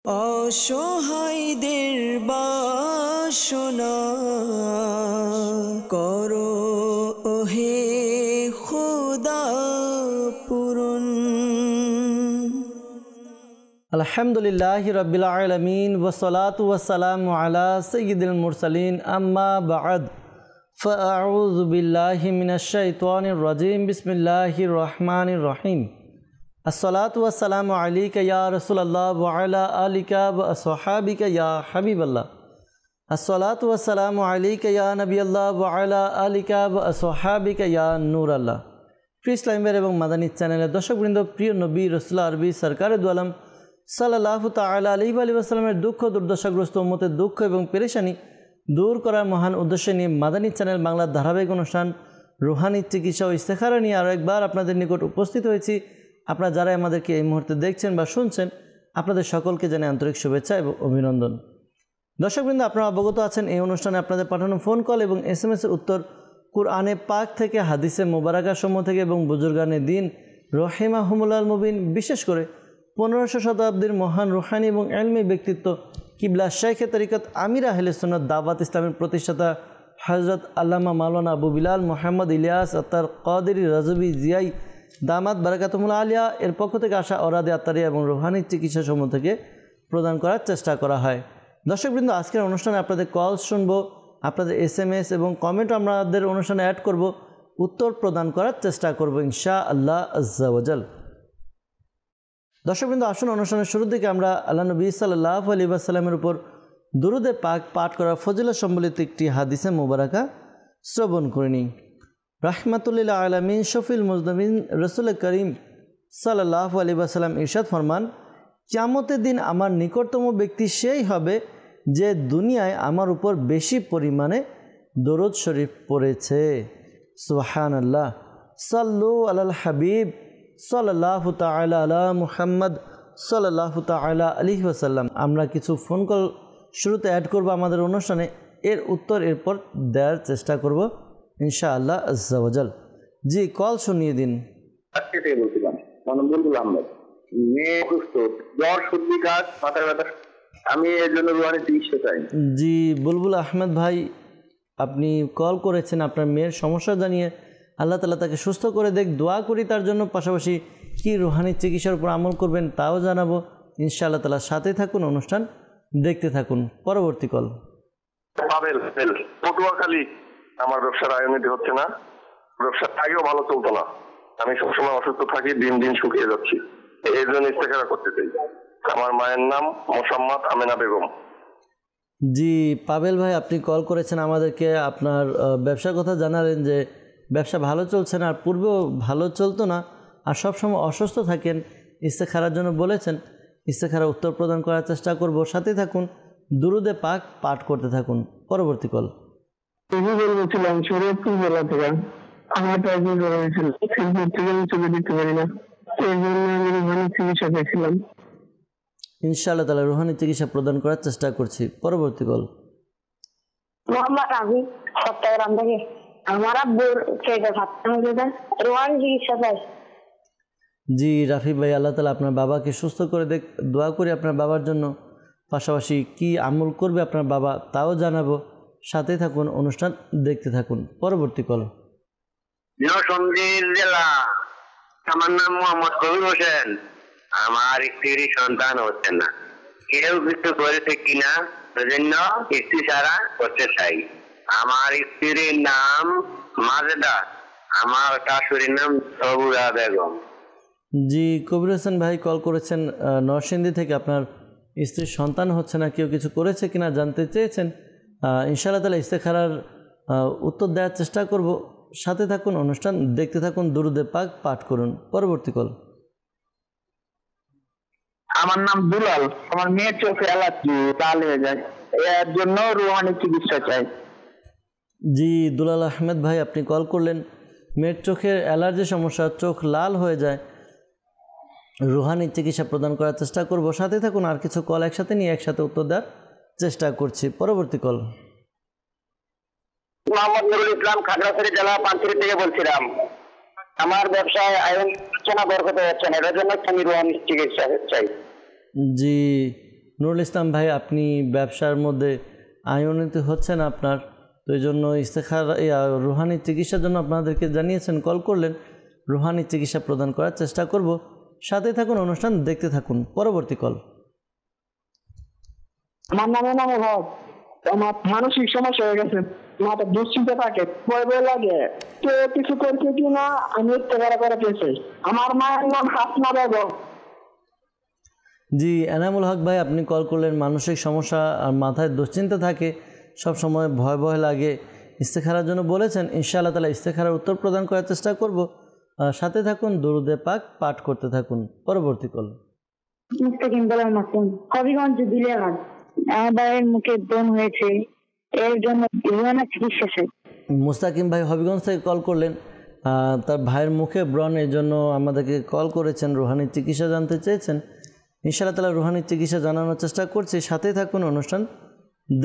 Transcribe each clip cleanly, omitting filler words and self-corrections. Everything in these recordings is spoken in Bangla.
অসহায়দের বাসনা করো ওহে খোদা পূরণ। আলহামদুলিল্লাহি রাব্বিল আলামিন ওয়াসসালাতু ওয়াসসালামু আলা সাইয়্যিদিল মুরসালিন আম্মা বা'দ ফাআউযু বিল্লাহি মিনাশ শাইতানির রাজীম বিসমিল্লাহির রহমানির রহিম। আসসালাতু ওয়াসসালামু আলাইকা ইয়া রাসূলুল্লাহ ওয়া আলা আলিকা ওয়া আসহাবিকা ইয়া হাবিবাল্লাহ। আসসালাতু ওয়াসসালামু আলাইকা ইয়া নবিয়াল্লাহ ওয়া আলা আলিকা ওয়া আসহাবিকা ইয়া নূরাল্লাহ। প্রিয় ইসলামের এবং মাদানী চ্যানেলের দর্শকবৃন্দ, প্রিয় নবী রাসূল আরবি সরকারে দু আলম সাল্লাল্লাহু তাআলা আলাইহি ওয়া সাল্লামের দুঃখ দুর্দশাগ্রস্ত উম্মতের দুঃখ এবং পেরেশানি দূর করার মহান উদ্দেশ্যে নিয়ে মাদানী চ্যানেল বাংলার ধারাবাহিক অনুষ্ঠান রুহানি চিকিৎসা ও ইস্তেখারা নিয়ে আরও একবার আপনাদের নিকট উপস্থিত হয়েছি। আপনারা যারা আমাদেরকে এই মুহূর্তে দেখছেন বা শুনছেন, আপনাদের সকলকে জানাই আন্তরিক শুভেচ্ছা এবং অভিনন্দন। দর্শকবৃন্দ, আপনারা অবগত আছেন এই অনুষ্ঠানে আপনাদের পাঠানো ফোন কল এবং SMS-এর উত্তর কুরআনে পাক থেকে, হাদিসে মোবারকা সমূহ থেকে এবং বুজুর্গানে দিন রহিমাহুমুল্লাহ মুবিন, বিশেষ করে 1500 শতাব্দীর মহান রুহানি এবং এলমি ব্যক্তিত্ব কিবলা শাইখে তরিকত আমির আহলে সুন্নাত দাওয়াত ইসলামের প্রতিষ্ঠাতা হযরত আল্লামা মাওলানা আবু বিলাল মোহাম্মদ ইলিয়াস আত্তার কাদেরী রাজবি জিয়াই দামাত বারাকাতুহুল আলিয়া এর পক্ষ থেকে আসা অরাদে আত্মারিয়া এবং রুহানি চিকিৎসা সমূহ থেকে প্রদান করার চেষ্টা করা হয়। দর্শকবৃন্দ, আজকের অনুষ্ঠানে আপনাদের কল শুনব, আপনাদের SMS এবং কমেন্ট আমাদের অনুষ্ঠানে অ্যাড করব, উত্তর প্রদান করার চেষ্টা করব ইনশাআল্লাহ আজ্জা ওয়া জাল। দর্শকবৃন্দ, আসুন অনুষ্ঠানের শুরুর দিকে আমরা আল্লাহ নবী সাল্লাল্লাহু আলাইহি ওয়াসাল্লামের উপর দুরুদে পাক পাঠ করার ফজিলত সম্বলিত একটি হাদিসে মোবারকা শ্রবণ করে নিই। রাহমাতুল্লিল আলামিন শফিল মুজনবিন রসুল করিম সাল্লাল্লাহু আলাইহি ওয়াসাল্লাম ইরশাদ ফরমান, কিয়ামতের দিন আমার নিকটতম ব্যক্তি সেই হবে যে দুনিয়ায় আমার উপর বেশি পরিমাণে দরুদ শরীফ পড়েছে। সুবহানাল্লাহ। সাল্লু আলাল হাবিব সাল্লাল্লাহু তাআলা আলা মুহাম্মদ সাল্লাল্লাহু তাআলা আলাইহি ওয়াসাল্লাম। আমরা কিছু ফোন কল শুরুতে অ্যাড করব আমাদের অনুষ্ঠানে, এর উত্তর এরপর দেওয়ার চেষ্টা করব ইনশাআল্লাহ আজ্জা ওয়া জাল। জি, কল শুনিয়ে দিন। আমি এর জন্য রুহানি চিকিৎসা চাই। জি, বুলবুল আহমেদ ভাই, আপনি কল করেছেন আপনার মেয়ের সমস্যা জানিয়ে। আল্লাহ তাআলা তাকে সুস্থ করে দেখ, দোয়া করি তার জন্য। পাশাপাশি কি রুহানি চিকিৎসার উপর আমল করবেন তাও জানাবো ইনশাআল্লাহ তাআলা। সাথে থাকুন, অনুষ্ঠান দেখতে থাকুন। পরবর্তী কল। পটুয়াখালী। আমার ব্যবসার আয়োনিত হচ্ছে না, ব্যবসার আগেও ভালো চলতো না, আমি সবসময় অসুস্থ থাকি, দিন দিন শুকিয়ে যাচ্ছি, এই জন্য ইস্তেখারা করতে চাই। আমার মায়ের নাম মোসাম্মদ আমেনা বেগম। জি পাবেল ভাই, আপনি কল করেছেন আমাদেরকে, আপনার ব্যবসার কথা জানালেন যে ব্যবসা ভালো চলছে না, আর পূর্বেও ভালো চলতো না, আর সবসময় অসুস্থ থাকেন। ইস্তেখারার জন্য বলেছেন, ইস্তেখারা উত্তর প্রদান করার চেষ্টা করব। সাথে থাকুন, দুরুদে পাক পাঠ করতে থাকুন। পরবর্তী কল। বলছিলাম শরীয়তপুর জেলা থেকে, আমার টাইপিং করা হয়েছিল, ছবি দিতে পারি না, এই জন্য আমি রুহানি চিকিৎসা পেয়েছিলাম। ইনশাআল্লাহ তাআলা রুহানি চিকিৎসা প্রদান করার চেষ্টা করছি। পরবর্তী কল। মোহাম্মদ রাফি চট্টগ্রাম থেকে। আমার আব্বুর পেটে ফাটতে হয়েছে, রুহানি চিকিৎসা চাই। জি রাফি ভাই, আল্লাহ তাআলা আপনার বাবাকে সুস্থ করে দেখ, দোয়া করি আপনার বাবার জন্য। পাশাপাশি কি আমল করবে আপনার বাবা তাও জানাবো। সাথে থাকুন, অনুষ্ঠান দেখতে থাকুন। পরবর্তী কল। নরসিংদী জেলা, আমার নাম মোহাম্মদ কবির হোসেন। আমার স্ত্রীর সন্তান হচ্ছে না, কেউ কিছু করেছে কিনা সেজন্য স্ত্রী সারা করতে চাই। আমার স্ত্রীর নাম মাজেদা, আমার শাশুড়ির নাম সবুরা বেগম। জি কবির হোসেন ভাই কল করেছেন নরসিংদী থেকে। আপনার স্ত্রীর সন্তান হচ্ছে না, কেউ কিছু করেছে কিনা জানতে চেয়েছেন। ইনশাআল্লাহ তাআলা ইস্তেখারার উত্তর দেওয়ার চেষ্টা করব। সাথে থাকুন, অনুষ্ঠান দেখতে থাকুন, দুরুদে পাক পাঠ করুন। পরবর্তী কল। আমার নাম দুলাল, আমার মেয়ের চোখে অ্যালার্জি, লাল হয়ে যায়, এর জন্য রুহানি চিকিৎসা চাই। জি দুলাল আহমেদ ভাই, আপনি কল করলেন, মেয়ের চোখের অ্যালার্জি সমস্যা, চোখ লাল হয়ে যায়, রুহানি চিকিৎসা প্রদান করার চেষ্টা করব। সাথে থাকুন, আর কিছু কল একসাথে নিয়ে একসাথে উত্তর দেওয়ার চেষ্টা করছি। পরবর্তী কল। মোহাম্মদ নুরুল ইসলাম, খাগড়াছড়ি জেলা, পানছড়ি থেকে বলছিলাম। আমার ব্যবসায় আয়ন হচ্ছে না, বরকত হচ্ছে না, এর জন্য আমি রুহানি চিকিৎসা চাই। জি নুরুল ইসলাম ভাই, আপনি ব্যবসার মধ্যে আয় উন্নতি হচ্ছে না আপনার, তো এই জন্য ইস্তেখারা রুহানি চিকিৎসার জন্য আপনাদেরকে জানিয়েছেন, কল করলেন। রুহানি চিকিৎসা প্রদান করার চেষ্টা করব। সাথে থাকুন, অনুষ্ঠান দেখতে থাকুন। পরবর্তী কল। আমার নামে ভাব, আমার মানসিক সমস্যা হয়ে গেছে, মাথা দুশ্চিন্তা থাকে, ভয় ভয় লাগে, কেউ কিছু করছে কিনা আমি ইস্তেখারা করে পেয়েছি। আমার মায়ের নাম হাসনা বেগম। জি এনামুল হক ভাই, আপনি কল করলেন। মানসিক সমস্যা আর মাথায় দুশ্চিন্তা থাকে, সব সময় ভয় ভয় লাগে, ইস্তেখারার জন্য বলেছেন। ইনশাআল্লাহ তাআলা ইস্তেখারার উত্তর প্রদান করার চেষ্টা করব। সাথে থাকুন, দুরুদে পাক পাঠ করতে থাকুন। পরবর্তী কল। মুস্তাকিম বলেন মাসুম, হবিগঞ্জ দিলেহাট। আমার ভাইয়ের মুখে ব্রণ হয়েছে, এর জন্য রুহানি চিকিৎসা চাই। মুস্তাকিম ভাই হবিগঞ্জ থেকে কল করলেন। তার ভাইয়ের মুখে ব্রণ, এর জন্য আমাদেরকে কল করেছেন, রুহানি চিকিৎসা জানতে চেয়েছেন। ইনশাআল্লাহ তাআলা রুহানি চিকিৎসা জানানোর চেষ্টা করছি। সাথেই থাকুন, অনুষ্ঠান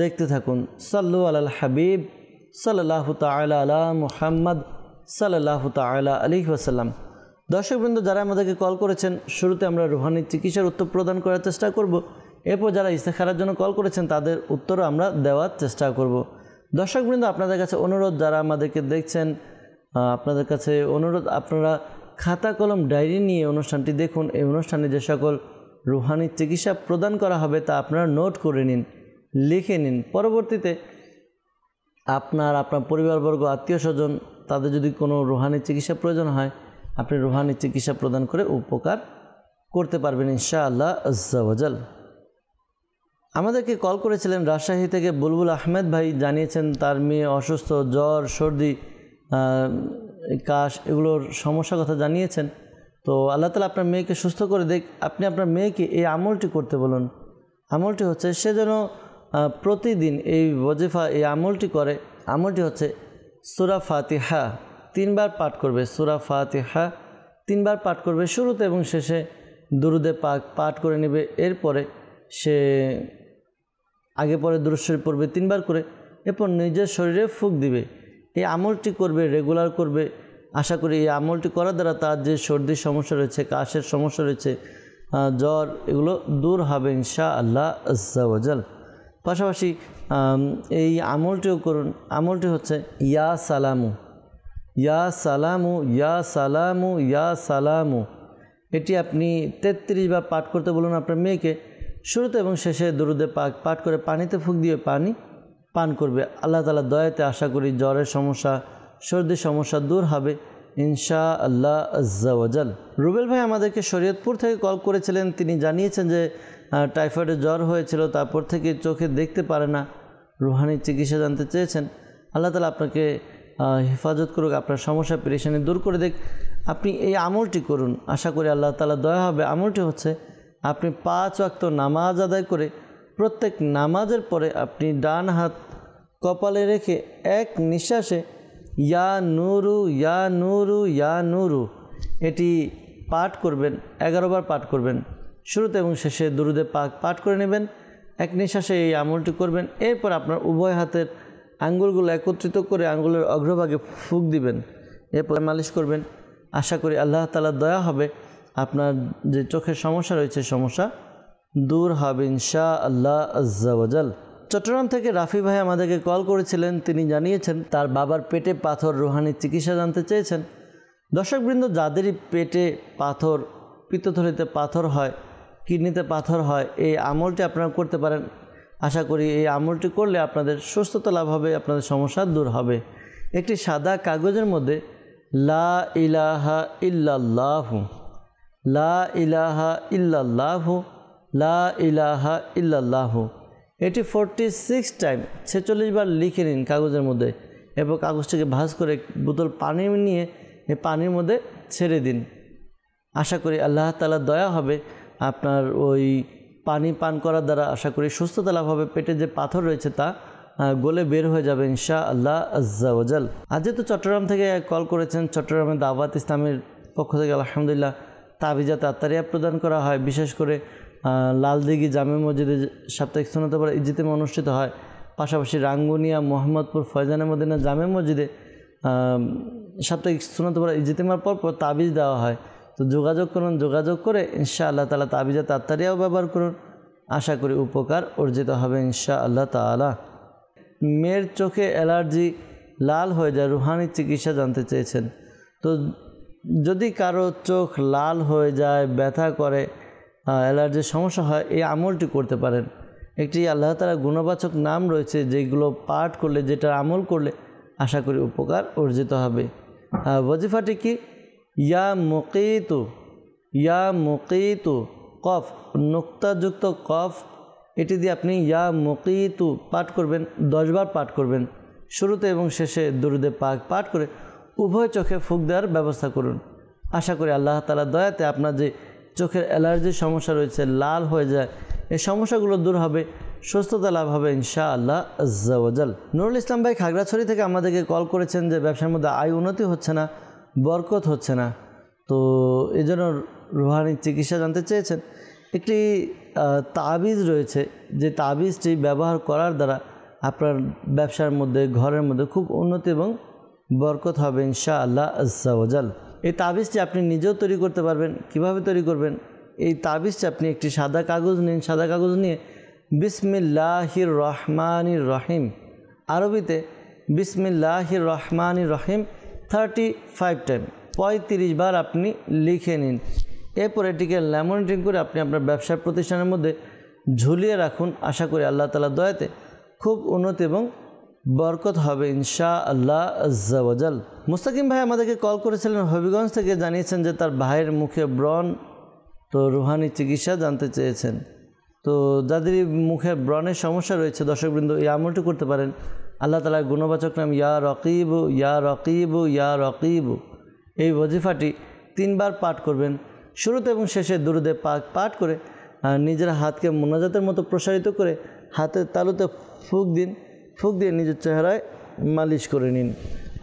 দেখতে থাকুন। সাল্লু আলাল হাবিব সাল্লাল্লাহু তাআলা আলা মুহাম্মদ সাল্লাল্লাহু তাআলা আলাইহি ওয়াসাল্লাম। দর্শকবৃন্দ, যারা আমাদেরকে কল করেছেন, শুরুতে আমরা রুহানি চিকিৎসার উত্তর প্রদান করার চেষ্টা করব। এরপর যারা ইস্তেখারার জন্য কল করেছেন তাদের উত্তরও আমরা দেওয়ার চেষ্টা করব। দর্শকবৃন্দ, আপনাদের কাছে অনুরোধ, যারা আমাদেরকে দেখছেন, আপনাদের কাছে অনুরোধ, আপনারা খাতা কলম ডায়েরি নিয়ে অনুষ্ঠানটি দেখুন। এই অনুষ্ঠানে যে সকল রুহানি চিকিৎসা প্রদান করা হবে তা আপনারা নোট করে নিন, লিখে নিন। পরবর্তীতে আপনার পরিবারবর্গ, আত্মীয় স্বজন, তাদের যদি কোনো রুহানি চিকিৎসা প্রয়োজন হয়, আপনি রুহানি চিকিৎসা প্রদান করে উপকার করতে পারবেন ইনশাআল্লাহ আজ্জা ওয়াজাল। আমাদেরকে কল করেছিলেন রাজশাহী থেকে বুলবুল আহমেদ ভাই, জানিয়েছেন তার মেয়ে অসুস্থ, জ্বর, সর্দি, কাশ, এগুলোর সমস্যার কথা জানিয়েছেন। তো আল্লাহ তাআলা আপনার মেয়েকে সুস্থ করে দেখ। আপনি আপনার মেয়েকে এই আমলটি করতে বলুন। আমলটি হচ্ছে, সে যেন প্রতিদিন এই ওয়াজিফা, এই আমলটি করে। আমলটি হচ্ছে সূরা ফাতিহা 3 বার পাঠ করবে। সূরা ফাতিহা 3 বার পাঠ করবে, শুরুতে এবং শেষে দুরুদে পাক পাঠ করে নেবে। এরপরে সে আগে পরে দুরূদ শরীফ পড়বে 3 বার করে, এরপর নিজের শরীরে ফুঁক দিবে। এই আমলটি করবে, রেগুলার করবে। আশা করি এই আমলটি করার দ্বারা তার যে সর্দির সমস্যা রয়েছে, কাশের সমস্যা রয়েছে, জ্বর, এগুলো দূর হবে ইনশাআল্লাহ আজ্জা ওয়াজাল। পাশাপাশি এই আমলটিও করুন। আমলটি হচ্ছে ইয়া সালামু, ইয়া সালামু, ইয়া সালামু, ইয়া সালামু। এটি আপনি 33 বার পাঠ করতে বলুন আপনার মেয়েকে। শুরুতে এবং শেষে দুরুদে পাক পাঠ করে পানিতে ফুঁক দিয়ে পানি পান করবে। আল্লাহ তাআলা দয়াতে আশা করি জ্বরের সমস্যা, সর্দির সমস্যা দূর হবে ইনশাআল্লাহ আজ্জা ওয়াজাল। রুবেল ভাই আমাদেরকে শরীয়তপুর থেকে কল করেছিলেন। তিনি জানিয়েছেন যে টাইফয়েডের জ্বর হয়েছিল, তারপর থেকে চোখে দেখতে পারে না, রুহানি চিকিৎসা জানতে চেয়েছেন। আল্লাহ তাআলা আপনাকে হেফাজত করুক, আপনার সমস্যা পেরেশানি দূর করে দেখ। আপনি এই আমলটি করুন, আশা করি আল্লাহ তাআলা দয়া হবে। আমলটি হচ্ছে, আপনি 5 ওয়াক্ত নামাজ আদায় করে প্রত্যেক নামাজের পরে আপনি ডান হাত কপালে রেখে এক নিঃশ্বাসে ইয়া নুরু, ইয়া নুরু, ইয়া নুরু এটি পাঠ করবেন। 11 বার পাঠ করবেন। শুরুতে এবং শেষে দুরুদে পাক পাঠ করে নেবেন। এক নিঃশ্বাসে এই আমলটি করবেন। এরপর আপনার উভয় হাতের আঙ্গুলগুলো একত্রিত করে আঙ্গুলের অগ্রভাগে ফুঁক দিবেন। এরপর মালিশ করবেন। আশা করি আল্লাহ তাআলার দয়া হবে, আপনার যে চোখের সমস্যা রয়েছে সমস্যা দূর হবে ইনশাআল্লাহ আজ্জা ওয়াজাল। চট্টগ্রাম থেকে রাফি ভাই আমাদেরকে কল করেছিলেন। তিনি জানিয়েছেন তার বাবার পেটে পাথর, রুহানি চিকিৎসা জানতে চেয়েছেন। দর্শকবৃন্দ, যাদেরই পেটে পাথর, পিত্তথলিতে পাথর হয়, কিডনিতে পাথর হয়, এই আমলটি আপনারা করতে পারেন। আশা করি এই আমলটি করলে আপনাদের সুস্থতা লাভ হবে, আপনাদের সমস্যা দূর হবে। একটি সাদা কাগজের মধ্যে লা ইলাহা ইল্লাল্লাহু, লা ইলাহা ইল্লাল্লাহু, লা ইলাহা ইল্লাল্লাহু এটি 46 টাইম 46 বার লিখে নিন কাগজের মধ্যে। এরপর কাগজটিকে ভাঁজ করে বোতল পানি নিয়ে এই পানির মধ্যে ছেড়ে দিন। আশা করি আল্লাহ তাআলার দয়া হবে, আপনার ওই পানি পান করার দ্বারা আশা করি সুস্থতা লাভ হবে। পেটে যে পাথর রয়েছে তা গলে বের হয়ে যাবে ইনশাআল্লাহ আজ্জা ওয়াজাল। আজ যেহেতু চট্টগ্রাম থেকে কল করেছেন, চট্টগ্রামের দাওয়াত ইসলামের পক্ষ থেকে আলহামদুলিল্লাহ তাবিজাত আত্তারিয়া প্রদান করা হয়। বিশেষ করে লালদিঘি জামে মসজিদে সাপ্তাহিক সুন্নাতে পড়া ইজতিমা অনুষ্ঠিত হয়। পাশাপাশি রাঙ্গুনিয়া মোহাম্মদপুর ফয়জানে মদিনা জামে মসজিদে সাপ্তাহিক সুন্নাতে পড়া ইজতিমার পর তাবিজ দেওয়া হয়। তো যোগাযোগ করুন, যোগাযোগ করে ইনশাআল্লাহ তাআলা তাবিজাত আত্তারিয়াও ব্যবহার করুন। আশা করি উপকার অর্জিত হবে ইনশাআল্লাহ তাআলা। মেয়ের চোখে অ্যালার্জি, লাল হয়ে যায়, রুহানি চিকিৎসা জানতে চেয়েছেন। তো যদি কারো চোখ লাল হয়ে যায়, ব্যথা করে, অ্যালার্জির সমস্যা হয়, এই আমলটি করতে পারেন। একটি আল্লাহ তাআলা গুণবাচক নাম রয়েছে যেগুলো পাঠ করলে, যেটা আমল করলে আশা করি উপকার অর্জিত হবে। ওয়াজিফাটি কি? ইয়া মুকিতু, ইয়া মুকিতু, কফ নুক্তাযুক্ত কফ, এটি দিয়ে আপনি ইয়া মুকিতু পাঠ করবেন, 10 বার পাঠ করবেন। শুরুতে এবং শেষে দুরুদে পাক পাঠ করে উভয় চোখে ফুঁক দেওয়ার ব্যবস্থা করুন। আশা করি আল্লাহ তাআলার দয়াতে আপনার যে চোখের অ্যালার্জির সমস্যা রয়েছে, লাল হয়ে যায়, এই সমস্যাগুলো দূর হবে, সুস্থতা লাভ হবে ইনশাআল্লাহ আজ্জা ওয়াজাল। নুরুল ইসলাম ভাই খাগড়াছড়ি থেকে আমাদেরকে কল করেছেন যে ব্যবসার মধ্যে আয় উন্নতি হচ্ছে না, বরকত হচ্ছে না, তো এই জন্য রুহানি চিকিৎসা জানতে চেয়েছেন। একটি তাবিজ রয়েছে, যে তাবিজটি ব্যবহার করার দ্বারা আপনার ব্যবসার মধ্যে, ঘরের মধ্যে খুব উন্নতি এবং বরকত হবে ইনশাআল্লাহ আজ্জা ওয়াজাল। এই তাবিজটি আপনি নিজেও তৈরি করতে পারবেন। কিভাবে তৈরি করবেন? এই তাবিজটি আপনি একটি সাদা কাগজ নিন, সাদা কাগজ নিয়ে বিসমিল্লাহির রহমানির রহিম, আরবিতে বিসমিল্লাহির রহমানির রহিম 35 টাইম, 35 বার আপনি লিখে নিন। এরপর এটিকে ল্যামিনেটিং করে আপনি আপনার ব্যবসার প্রতিষ্ঠানের মধ্যে ঝুলিয়ে রাখুন। আশা করি আল্লাহ তাআলার দয়াতে খুব উন্নতি এবং বরকত হবে ইনশাআল্লাহ আজ্জা ওয়াজাল। মুস্তাকিম ভাই আমাদেরকে কল করেছিলেন হবিগঞ্জ থেকে, জানিয়েছেন যে তার ভাইয়ের মুখে ব্রণ, তো রুহানি চিকিৎসা জানতে চেয়েছেন। তো যাদের মুখের ব্রণের সমস্যা রয়েছে, দর্শকবৃন্দ, এই আমলটি করতে পারেন। আল্লাহ তাআলার গুণবাচক নাম ইয়া রকিবু, ইয়া রকিবু, ইয়া রকিবু, এই ওয়াজিফাটি 3 বার পাঠ করবেন। শুরুতে এবং শেষে দুরুদে পাক পাঠ করে নিজের হাতকে মোনাজাতের মতো প্রসারিত করে হাতের তালুতে ফুঁক দিন, ফুঁক দিয়ে নিজের চেহারায় মালিশ করে নিন।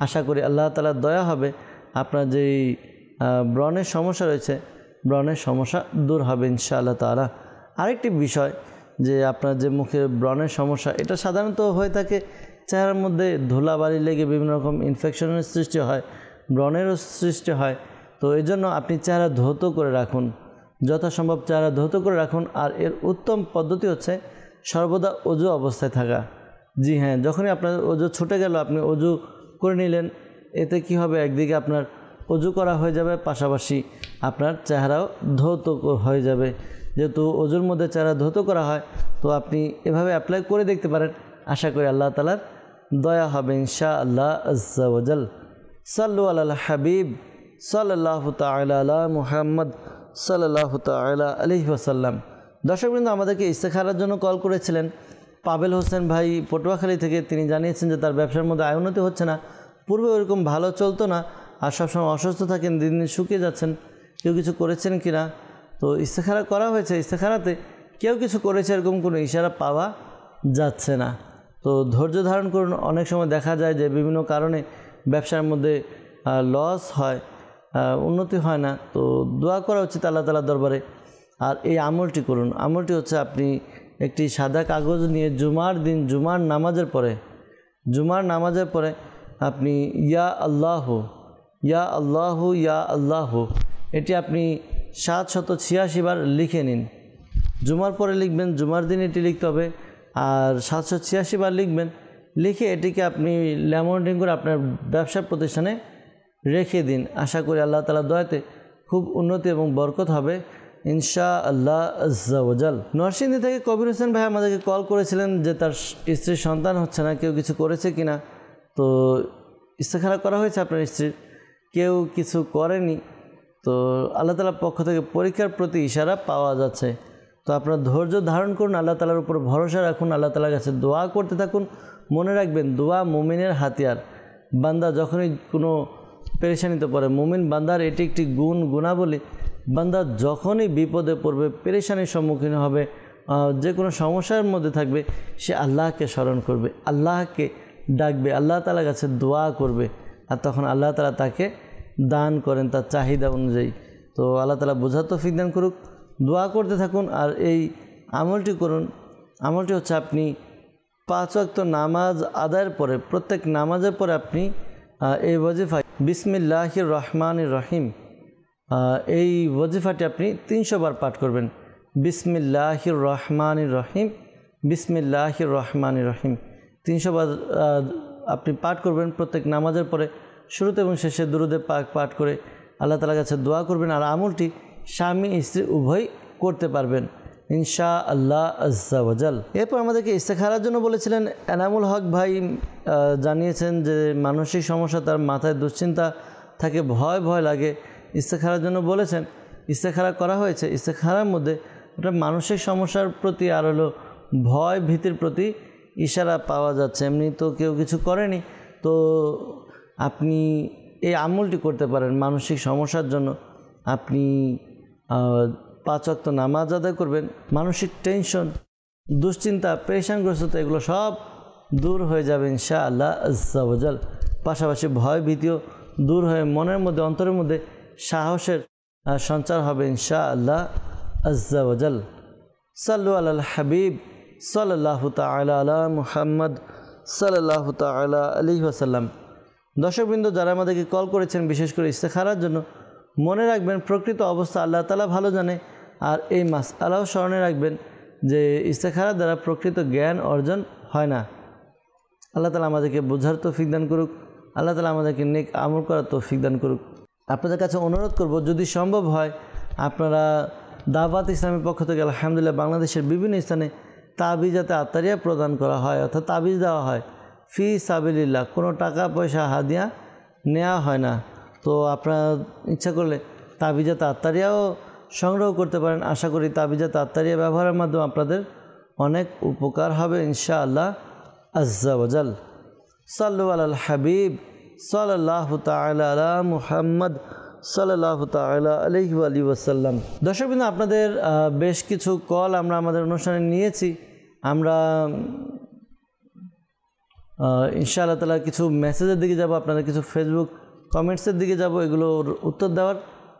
আশা করি আল্লাহ তাআলার দয়া হবে, আপনার যেই ব্রণের সমস্যা রয়েছে, ব্রণের সমস্যা দূর হবে ইনশাআল্লাহ তাআলা। আরেকটি বিষয়, যে আপনার যে মুখে ব্রণের সমস্যা, এটা সাধারণত হয়ে থাকে চেহারার মধ্যে ধুলাবালি লেগে বিভিন্ন রকম ইনফেকশনের সৃষ্টি হয়, ব্রণেরও সৃষ্টি হয়। তো এই জন্য আপনি চেহারা ধৌত করে রাখুন, যথাসম্ভব চেহারা ধৌত করে রাখুন। আর এর উত্তম পদ্ধতি হচ্ছে সর্বদা অজু অবস্থায় থাকা। জি হ্যাঁ, যখনই আপনার অজু ছুটে গেল, আপনি অজু করে নিলেন, এতে কি হবে, একদিকে আপনার অজু করা হয়ে যাবে, পাশাপাশি আপনার চেহারাও ধৌত হয়ে যাবে। যেহেতু অজুর মধ্যে চেহারা ধৌত করা হয়, তো আপনি এভাবে অ্যাপ্লাই করে দেখতে পারেন। আশা করি আল্লাহ তাআলার দয়া হবে ইনশাআল্লাহ আজ্জা ওয়াজাল। সাল্লু আলাল হাবিব সাল্লাল্লাহু তাআলা আলা মুহাম্মদ সাল্লাল্লাহু তাআলা আলাইহি ওয়াসাল্লাম। দর্শকবৃন্দ আমাদেরকে ইস্তেখারার জন্য কল করেছিলেন পাবেল হোসেন ভাই পটুয়াখালী থেকে। তিনি জানিয়েছেন যে তার ব্যবসার মধ্যে আয় উন্নতি হচ্ছে না, পূর্বে ওরকম ভালো চলতো না, আর সবসময় অসুস্থ থাকেন, দিন দিন শুকিয়ে যাচ্ছেন। কেউ কিছু করেছেন কি না? তো ইস্তেখারা করা হয়েছে, ইস্তেখারাতে কেউ কিছু করেছে এরকম কোনো ইশারা পাওয়া যাচ্ছে না। তো ধৈর্য ধারণ করুন। অনেক সময় দেখা যায় যে বিভিন্ন কারণে ব্যবসার মধ্যে লস হয়, উন্নতি হয় না। তো দোয়া করা উচিত আল্লাহ তাআলার দরবারে। আর এই আমলটি করুন। আমলটি হচ্ছে আপনি একটি সাদা কাগজ নিয়ে জুমার দিন, জুমার নামাজের পরে আপনি ইয়া আল্লাহ, ইয়া আল্লাহ, ইয়া আল্লাহ, এটি আপনি 786 বার লিখে নিন। জুমার পরে লিখবেন, জুমার দিন এটি লিখতে হবে, আর 786 বার লিখবেন। লিখে এটিকে আপনি ল্যামিনেটিং করে আপনার ব্যবসা প্রতিষ্ঠানে রেখে দিন। আশা করি আল্লাহ তাআলার দয়াতে খুব উন্নতি এবং বরকত হবে ইনশাআল্লাহ আজ্জা ওয়াজাল। নরসিংদী থেকে কবির হোসেন ভাই আমাদেরকে কল করেছিলেন যে তার স্ত্রীর সন্তান হচ্ছে না, কেউ কিছু করেছে কিনা। তো ইস্তেখারা করা হয়েছে আপনার স্ত্রীর, কেউ কিছু করেনি। তো আল্লাহ তাআলার পক্ষ থেকে পরীক্ষার প্রতি ইশারা পাওয়া যাচ্ছে। তো আপনার ধৈর্য ধারণ করুন, আল্লাহ তাআলার উপর ভরসা রাখুন, আল্লাহ তাআলার কাছে দোয়া করতে থাকুন। মনে রাখবেন, দোয়া মুমিনের হাতিয়ার। বান্দা যখনই কোনো পেরেশানিতে পড়ে, মুমিন বান্দার এটি একটি গুণাবলী। বান্দা যখনই বিপদে পড়বে, পেরেশানির সম্মুখীন হবে, যে কোনো সমস্যার মধ্যে থাকবে, সে আল্লাহকে স্মরণ করবে, আল্লাহকে ডাকবে, আল্লাহ তাআলার কাছে দোয়া করবে, আর তখন আল্লাহ তাআলা তাকে দান করেন তার চাহিদা অনুযায়ী। তো আল্লাহ তাআলা বোঝার তৌফিক দান করুক। দোয়া করতে থাকুন আর এই আমলটি করুন। আমলটি হচ্ছে আপনি 5 ওয়াক্ত নামাজ আদায়ের পরে, প্রত্যেক নামাজের পরে আপনি এই ওয়াজিফা বিসমিল্লাহির রহমানির রহিম, এই ওয়াজিফাটি আপনি 300 বার পাঠ করবেন। বিসমিল্লাহির রহমানির রহিম, বিসমিল্লাহির রহমানির রহিম 300 বার আপনি পাঠ করবেন প্রত্যেক নামাজের পরে। শুরুতে এবং শেষে দুরুদে পাক পাঠ করে আল্লাহ তাআলার কাছে দোয়া করবেন। আর আমলটি স্বামী স্ত্রী উভয় করতে পারবেন ইনশাআল্লাহ আজ্জা ওয়াজাল। এরপর আমাদেরকে ইস্তেখারার জন্য বলেছিলেন এনামুল হক ভাই, জানিয়েছেন যে মানসিক সমস্যা, তার মাথায় দুশ্চিন্তা থাকে, ভয় ভয় লাগে। ইস্তেখারার জন্য বলেছেন, ইস্তেখারা করা হয়েছে। ইস্তেখারার মধ্যে ওটা মানসিক সমস্যার প্রতি আর হলো ভয় ভীতির প্রতি ইশারা পাওয়া যাচ্ছে। এমনি তো কেউ কিছু করেনি, তো আপনি এই আমলটি করতে পারেন মানসিক সমস্যার জন্য। আপনি 5 ওয়াক্ত নামাজ আদায় করবেন, মানসিক টেনশন, দুশ্চিন্তা, পেরেশানগ্রস্ততা এগুলো সব দূর হয়ে যাবে ইনশাআল্লাহ আজ্জা ওয়াজাল। পাশাপাশি ভয় ভীতিও দূর হয়ে মনের মধ্যে, অন্তরের মধ্যে সাহসের সঞ্চার হবে ইনশাআল্লাহ আজ্জা ওয়াজাল। সাল্লু আলাল হাবিব সাল্লাল্লাহু তাআলা আলা মুহাম্মদ সাল্লাল্লাহু তাআলা আলাইহি ওয়াসাল্লাম। দর্শকবৃন্দ, যারা আমাদেরকে কল করেছেন বিশেষ করে ইস্তেখারার জন্য, মনে রাখবেন প্রকৃত অবস্থা আল্লাহ তাআলা ভালো জানে। আর এই মাসআলাও স্মরণে রাখবেন যে ইস্তেখারার দ্বারা প্রকৃত জ্ঞান অর্জন হয় না। আল্লাহ তাআলা আমাদেরকে বোঝার তৌফিক দান করুক, আল্লাহ তাআলা আমাদেরকে নেক আমল করার তৌফিক দান করুক। আপনাদের কাছে অনুরোধ করব, যদি সম্ভব হয় আপনারা দাওয়াত ইসলামের পক্ষ থেকে আলহামদুলিল্লাহ বাংলাদেশের বিভিন্ন স্থানে তাবিজাতে আত্তারিয়া প্রদান করা হয়, অর্থাৎ তাবিজ দেওয়া হয় ফি সাবিলিল্লাহ, কোনো টাকা পয়সা হাদিয়া নেওয়া হয় না। তো আপনারা ইচ্ছা করলে তাবিজাতে আত্তারিয়াও সংগ্রহ করতে পারেন। আশা করি তাবিজাতে আত্তারিয়া ব্যবহারের মাধ্যমে আপনাদের অনেক উপকার হবে ইনশাআল্লাহ আজ্জা ওয়াজাল। সাল্লু আলাল হাবিব সাল্লাল্লাহু তাআলা আলা মুহাম্মদ সাল্লাল্লাহু তাআলা আলাইহি ওয়াসাল্লাম। দর্শকবৃন্দ, আপনাদের বেশ কিছু কল আমরা আমাদের অনুষ্ঠানে নিয়েছি। আমরা ইনশাআল্লাহ তাআলা কিছু মেসেজের দিকে যাব, আপনাদের কিছু ফেসবুক কমেন্টসের দিকে যাব, এগুলোর উত্তর দেওয়ার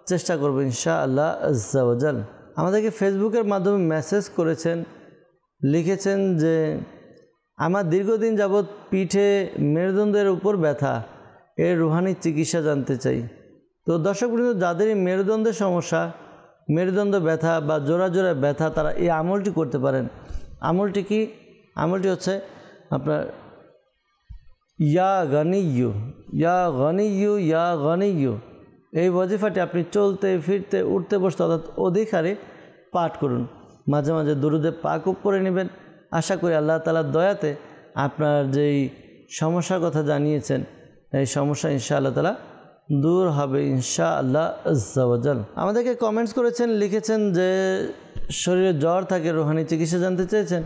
চেষ্টা করব ইনশাআল্লাহ আজ্জা ওয়াজাল। আমাদেরকে ফেসবুকের মাধ্যমে মেসেজ করেছেন, লিখেছেন যে আমার দীর্ঘদিন যাবৎ পিঠে মেরুদণ্ডের উপর ব্যথা, এর রুহানি চিকিৎসা জানতে চাই। তো দর্শকবৃন্দ, যাদেরই মেরুদণ্ডের সমস্যা, মেরুদণ্ড ব্যথা বা জোড়া জোড়া ব্যথা, তারা এই আমলটি করতে পারেন। আমলটি কি? আমলটি হচ্ছে আপনার ইয়া গনিয়্যু, ইয়া গনিয়্যু, ইয়া গনিয়্যু। এই ওয়াজিফাটি আপনি চলতে ফিরতে উঠতে বসতে অর্থাৎ অধিকারে পাঠ করুন। মাঝে মাঝে দুরুদে পাক পড়ে নেবেন। আশা করি আল্লাহ তাআলার দয়াতে আপনার যেই সমস্যার কথা জানিয়েছেন, এই সমস্যা ইনশাআল্লাহ তাআলা দূর হবে ইনশাআল্লাহ আজ্জা ওয়াজাল। আমাদেরকে কমেন্টস করেছেন, লিখেছেন যে শরীরে জ্বর থাকে, রুহানি চিকিৎসা জানতে চেয়েছেন।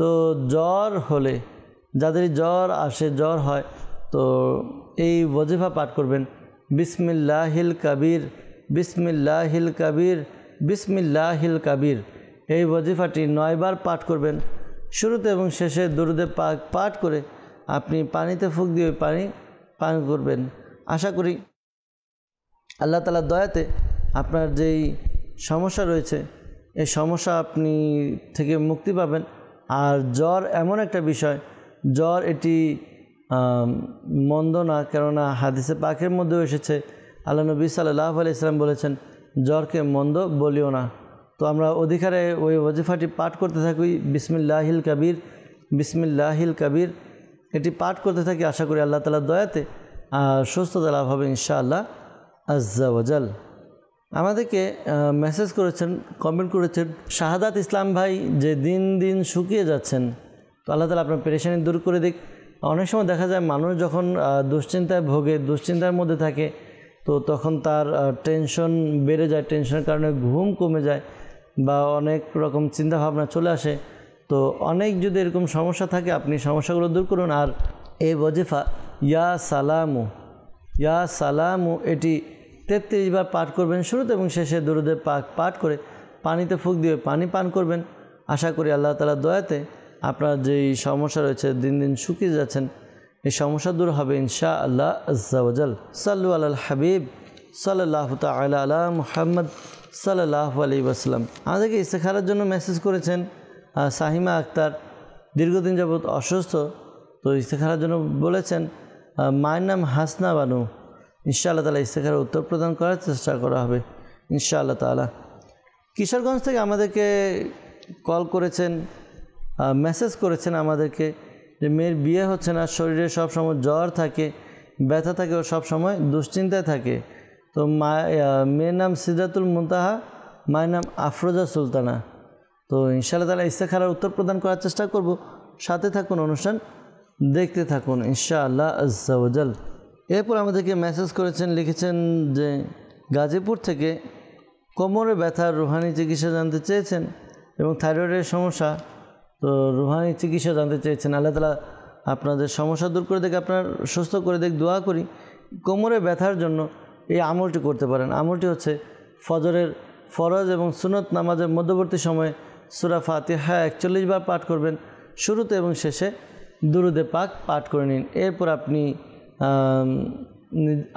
তো জ্বর হলে, যাদের জ্বর আসে, জ্বর হয়, তো এই ওয়াজিফা পাঠ করবেন বিসমিল্লাহিল কাবীর, বিসমিল্লাহিল কাবীর, বিসমিল্লাহিল কাবীর। এই ওয়াজিফাটি 9 বার পাঠ করবেন। শুরুতে এবং শেষে দুরুদে পাক পাঠ করে আপনি পানিতে ফুঁক দিয়ে ওই পানি পান করবেন। আশা করি আল্লাহ তাআলার দয়াতে আপনার যেই সমস্যা রয়েছে, এই সমস্যা আপনি থেকে মুক্তি পাবেন। আর জ্বর এমন একটা বিষয়, জ্বর এটি মন্দ না, কেননা হাদিসে পাকের মধ্যেও এসেছে, আল্লাহ নবী সাল্লাল্লাহু আলাইহি ওয়াসাল্লাম বলেছেন জ্বরকে মন্দ বলিও না। তো আমরা অধিকারে ওই ওয়াজিফাটি পাঠ করতে থাকি বিসমিল্লাহিল কাবীর, বিসমিল্লাহিল কাবীর, এটি পাঠ করতে থাকি। আশা করি আল্লাহ তাআলার দয়াতে সুস্থতা লাভ হবে ইনশাআল্লাহ আজ্জা ওয়াজাল। আমাদেরকে মেসেজ করেছেন, কমেন্ট করেছেন শাহাদাত ইসলাম ভাই, যে দিন দিন শুকিয়ে যাচ্ছেন। তো আল্লাহ তাআলা আপনার পেরেশানি দূর করে দিক। অনেক সময় দেখা যায় মানুষ যখন দুশ্চিন্তায় ভোগে, দুশ্চিন্তার মধ্যে থাকে, তো তখন তার টেনশন বেড়ে যায়, টেনশনের কারণে ঘুম কমে যায় বা অনেক রকম চিন্তাভাবনা চলে আসে। তো অনেক যদি এরকম সমস্যা থাকে, আপনি সমস্যাগুলো দূর করুন। আর এই ওয়াজিফা ইয়া সালামু, ইয়া সালামু, এটি 33 বার পাঠ করবেন। শুরুতে এবং শেষে দুরুদে পাক পাঠ করে পানিতে ফুঁক দিয়ে পানি পান করবেন। আশা করি আল্লাহ তাআলার দয়াতে আপনার যেই সমস্যা রয়েছে, দিন দিন শুকিয়ে যাচ্ছেন, এই সমস্যা দূর হবে ইনশাআল্লাহ আজ্জা ওয়াজাল। সাল্লু আলাল হাবিব সাল্লাল্লাহু তাআলা আলা মুহাম্মদ সাল্লাল্লাহু আলাইহি ওয়াসাল্লাম। আমাদেরকে ইস্তেখারার জন্য মেসেজ করেছেন সাহিমা আক্তার, দীর্ঘদিন যাবৎ অসুস্থ। তো ইস্তেখারার জন্য বলেছেন, মায়ের নাম হাসনা বানু। ইনশাআল্লাহ তাআলা ইস্তেখারার উত্তর প্রদান করার চেষ্টা করা হবে ইনশাআল্লাহ তাআলা। কিশোরগঞ্জ থেকে আমাদেরকে কল করেছেন, মেসেজ করেছেন আমাদেরকে যে মেয়ের বিয়ে হচ্ছে না, শরীরে সবসময় জ্বর থাকে, ব্যথা থাকে, ও সবসময় দুশ্চিন্তায় থাকে। তো মেয়ের নাম সিদরাতুল মুনতাহা, মায়ের নাম আফরোজা সুলতানা। তো ইনশাআল্লাহ তাআলা ইস্তেখারার উত্তর প্রদান করার চেষ্টা করব। সাথে থাকুন, অনুষ্ঠান দেখতে থাকুন ইনশাআল্লাহ আজ্জা ওয়াজাল। এরপর আমাদেরকে মেসেজ করেছেন, লিখেছেন যে গাজীপুর থেকে কোমরে ব্যথার রুহানি চিকিৎসা জানতে চেয়েছেন এবং থাইরয়েডের সমস্যা, তো রুহানি চিকিৎসা জানতে চেয়েছেন। আল্লাহ তাআলা আপনাদের সমস্যা দূর করে দেখে, আপনার সুস্থ করে দেখে দোয়া করি। কোমরে ব্যথার জন্য এই আমলটি করতে পারেন। আমলটি হচ্ছে ফজরের ফরজ এবং সুন্নত নামাজের মধ্যবর্তী সময়ে সূরা ফাতিহা 41 বার পাঠ করবেন, শুরুতে এবং শেষে দুরুদে পাক পাঠ করে নিন। এরপর আপনি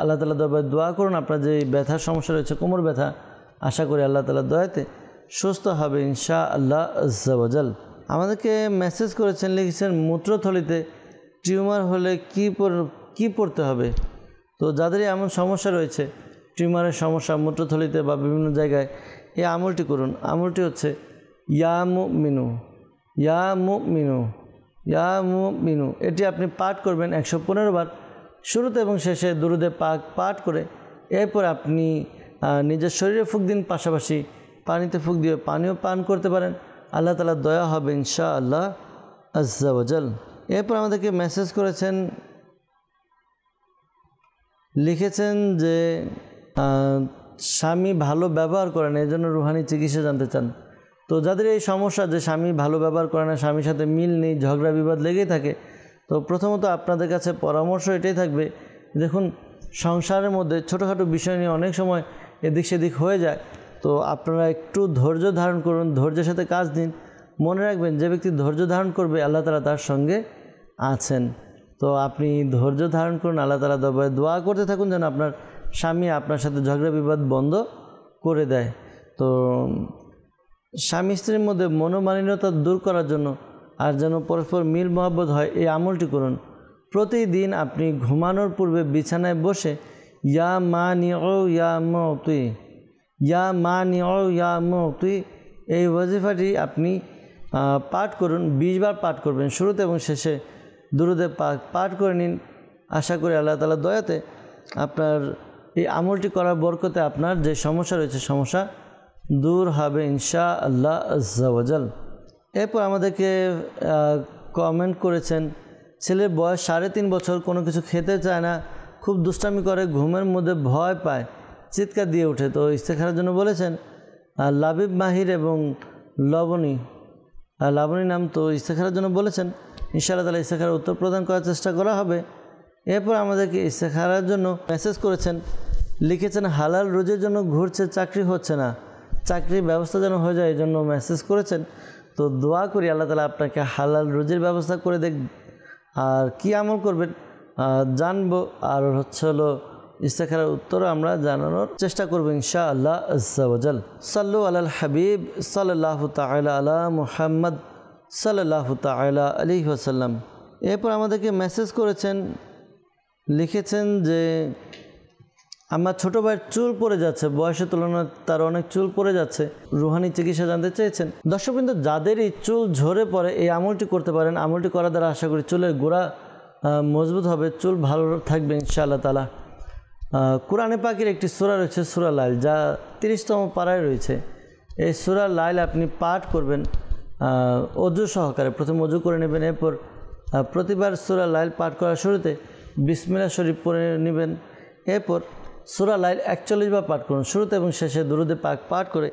আল্লাহ তাআলা দরবারে দোয়া করুন। আপনার যে ব্যথার সমস্যা রয়েছে, কোমর ব্যথা, আশা করি আল্লাহ তাআলার দয়াতে সুস্থ হবে ইনশাআল্লাহ আজ্জা ওয়াজাল। আমাদেরকে মেসেজ করেছেন, লিখেছেন মূত্রথলিতে টিউমার হলে কি পড়তে হবে। তো যাদের এমন সমস্যা রয়েছে, টিউমারের সমস্যা মূত্রথলিতে বা বিভিন্ন জায়গায়, এই আমলটি করুন। আমলটি হচ্ছে ইয়া মুমিনু ইয়া মুমিনু ইয়া মুমিনু। এটি আপনি পাঠ করবেন 115 বার, শুরুতে এবং শেষে দুরুদে পাক পাঠ করে। এরপর আপনি নিজের শরীরে ফুঁক দিন, পাশাপাশি পানিতে ফুঁক দিয়ে পানিও পান করতে পারেন। আল্লাহ তাআলার দয়া হবে ইনশাআল্লাহ আজ্জা ওয়াজাল। এরপর আমাদেরকে মেসেজ করেছেন, লিখেছেন যে স্বামী ভালো ব্যবহার করে না, এই জন্য রুহানি চিকিৎসা জানতে চান। তো যাদের এই সমস্যা যে স্বামী ভালো ব্যবহার করে না, স্বামীর সাথে মিল নেই, ঝগড়া বিবাদ লেগেই থাকে, তো প্রথমত আপনাদের কাছে পরামর্শ এটাই থাকবে, দেখুন সংসারের মধ্যে ছোটোখাটো বিষয় নিয়ে অনেক সময় এদিক সেদিক হয়ে যায়। তো আপনারা একটু ধৈর্য ধারণ করুন, ধৈর্যের সাথে কাজ দিন। মনে রাখবেন, যে ব্যক্তি ধৈর্য ধারণ করবে আল্লাহ তাআলা তার সঙ্গে আছেন। তো আপনি ধৈর্য ধারণ করুন, আল্লাহ তাআলা দরবারে দোয়া করতে থাকুন যেন আপনার স্বামী আপনার সাথে ঝগড়া বিবাদ বন্ধ করে দেয়। তো স্বামী স্ত্রীর মধ্যে মনোমালিন্যতা দূর করার জন্য আর যেন পরস্পর মিল মহব্বত হয়, এই আমলটি করুন। প্রতিদিন আপনি ঘুমানোর পূর্বে বিছানায় বসে ইয়া মানিউ ইয়া মুতি ইয়া মানিউ ইয়া মুতি এই ওয়াজিফাটি আপনি পাঠ করুন। 20 বার পাঠ করবেন, শুরুতে এবং শেষে দুরুদে পাক পাঠ করে নিন। আশা করি আল্লাহ তাআলার দয়াতে আপনার এই আমলটি করার বরকতে আপনার যে সমস্যা রয়েছে, সমস্যা দূর হবে ইনশাআল্লাহ আজ্জা ওয়াজাল। এরপর আমাদেরকে কমেন্ট করেছেন, ছেলের বয়স 3.5 বছর, কোনো কিছু খেতে চায় না, খুব দুষ্টামি করে, ঘুমের মধ্যে ভয় পায়, চিৎকার দিয়ে ওঠে। তো ইস্তেখারার জন্য বলেছেন লাবিব মাহির এবং লাবণী নাম। তো ইস্তেখারার জন্য বলেছেন, ইনশাআল্লাহ তাআলা ইস্তেখারার উত্তর প্রদান করার চেষ্টা করা হবে। এরপর আমাদেরকে ইস্তেখারার জন্য মেসেজ করেছেন, লিখেছেন হালাল রুজির জন্য ঘুরছে, চাকরি হচ্ছে না, চাকরির ব্যবস্থা যেন হয়ে যায়, এই জন্য মেসেজ করেছেন। তো দোয়া করি আল্লাহ তাআলা আপনাকে হালাল রুজির ব্যবস্থা করে দেখ। আর কি আমল করবেন জানবো, আর হলো ইস্তেখারার উত্তরও আমরা জানানোর চেষ্টা করব ইনশাআল্লাহ আজ্জা ওয়াজাল। সাল্লু আলাল হাবিব সাল্লাল্লাহু তাআলা আলা মুহাম্মদ সাল্লাল্লাহু তাআলা আলাইহি ওয়াসাল্লাম। এরপর আমাদেরকে মেসেজ করেছেন, লিখেছেন যে আমার ছোটো ভাইয়ের চুল পড়ে যাচ্ছে, বয়সের তুলনায় তার অনেক চুল পড়ে যাচ্ছে, রুহানি চিকিৎসা জানতে চেয়েছেন। দর্শকবৃন্দ, যাদেরই চুল ঝরে পড়ে এই আমলটি করতে পারেন। আমলটি করার দ্বারা আশা করি চুলের গোড়া মজবুত হবে, চুল ভালো থাকবে ইনশাআল্লাহ তাআলা। কোরআনে পাকের একটি সূরা রয়েছে সূরা লাইল, যা 30তম পারায় রয়েছে। এই সূরা লাইল আপনি পাঠ করবেন অজু সহকারে। প্রথমে অজু করে নেবেন, এরপর প্রতিবার সূরা লাইল পাঠ করার শুরুতে বিসমিল্লাহ শরীফ পড়ে নেবেন। এরপর সূরা লাইল 41 বার পাঠ করুন, শুরুতে এবং শেষে দুরুদে পাক পাঠ করে